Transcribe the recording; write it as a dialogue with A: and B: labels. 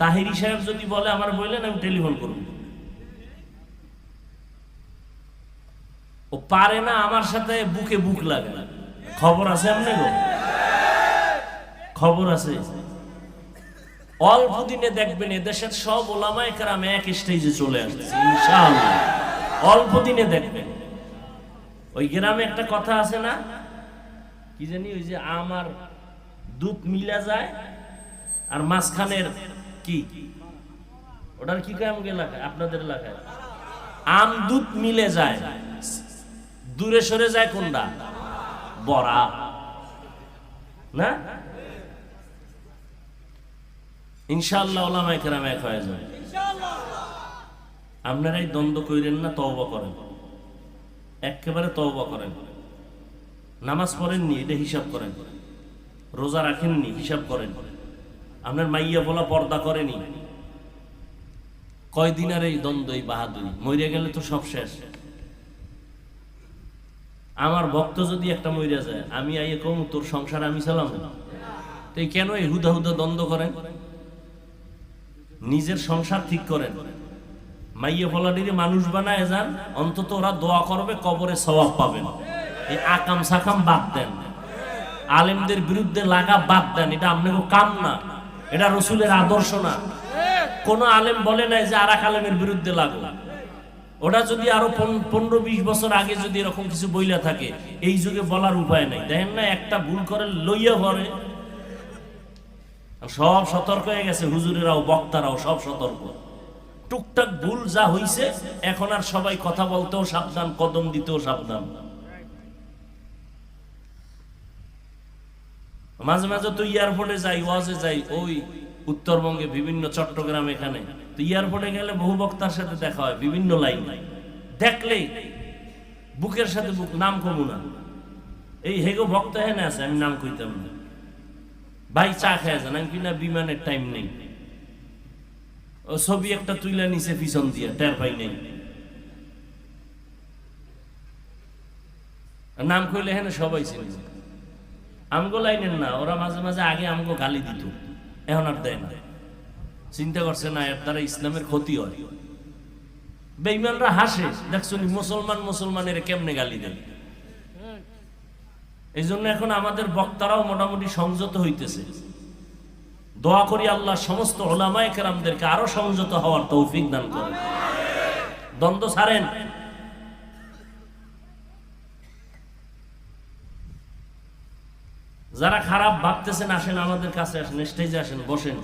A: তাহিরি সাহেব যদি বলে আমার বললেন আমি টেলিফোন করব, ও পারে না আমার সাথে বুকে বুক লাগে না। খবর আছে আপনি গো, খবর আছে। অল্প দিনে দেখবেন এদেশের সব ওলামায়ে কেরাম এক স্টেজে চলে আসছে ইনশাআল্লাহ, অল্প দিনে দেখবেন। ওই গ্রামে একটা কথা আছে না, কি জানি, ওই যে আমার দুধ মিলা যায় আর মাঝখানের কি, ওটার কি কয় আমাকে এলাকায়, আপনাদের এলাকায় আম দুধ মিলে যায়, দূরে সরে যায় কোনটা, বড়া না। ইনশাআল্লাহ ওলামায়ে কেরাম এক হয়ে যাবে। আপনারাই দ্বন্দ্ব কইরেন না, তওবা করেন, একেবারে তওবা করেন। নামাজ পড়েননি এটা হিসাব করেন, রোজা রাখেননি হিসাব করেন, আপনার মাইয়া বলা পর্দা করেনি, কয়দিন আর এই দ্বন্দ্ব, এই বাহাদুরি, মরে গেলে তো সব শেষ। আমার ভক্ত যদি একটা মইরা যায়, আমি আইয়ে কম তোর সংসার আমি চালাম না, তো কেন এই হুদা হুদা দ্বন্দ্ব করেন? নিজের সংসার ঠিক করেন, মাইয়া ফলাডিরে মানুষ বানায় যান, অন্তত ওরা দোয়া করবে, কবরে সওয়াব পাবেন। এই আকাম সাকাম বাদ দেন, আলেমদের বিরুদ্ধে লাগা বাদ দেন, এটা আপনাকে কাম না, এটা রসুলের আদর্শ না। কোন আলেম বলে নাই যে আর এক আলেমের বিরুদ্ধে লাগো, ওটা যদি আরো 15-20 বছর আগে যদি এরকম কিছু বইলা থাকে, এই যুগে বলার উপায় নাই। দেখেন না, একটা ভুল করে লইয়া পড়ে, সব সতর্ক হয়ে গেছে, হুজুরেরাও বক্তারাও সব সতর্ক। টুকটাক ভুল যা হইছে, এখন আর সবাই কথা বলতেও সাবধান, কদম দিতেও সাবধান। মাঝে মাঝে তো এয়ারপোর্টে যাই, ওয়াজে যাই, ওই উত্তরবঙ্গে বিভিন্ন চট্টগ্রাম, এখানে তো এয়ারপোর্টে গেলে বহু বক্তার সাথে দেখা হয়, বিভিন্ন লাইন দেখলেই বুকের সাথে বুক, নাম কমু না, এই হেগো বক্তা হেনে আছে, আমি নাম কইতাম না, ভাই চা খেয়ে যান, আমি কিনা বিমানের টাইম নেই, ও ছবি একটা তুইলা নিচে পিছন দিয়ে টের পাই নেই, নাম কইলে হেনে সবাই চিনি। আমগো লাইনের না, ওরা মাঝে মাঝে আগে আমগো গালি দিত, এখন আর দেয় না, চিন্তা করছে না এর দ্বারা ইসলামের ক্ষতি হয়। বেঈমানরা হাসে, দেখছো মুসলমানের কেমনে গালি দেয়। এই জন্য এখন আমাদের বক্তারাও মোটামুটি সংযত হইতেছে। দোয়া করি আল্লাহ সমস্ত উলামায়ে কেরামদেরকে আরো সংযত হওয়ার তৌফিক দান করেন, দ্বন্দ্ব ছাড়েন। যারা খারাপ ভাবতেছেন আসেন, আমাদের কাছে আসেন, স্টেজে আসেন, বসেন।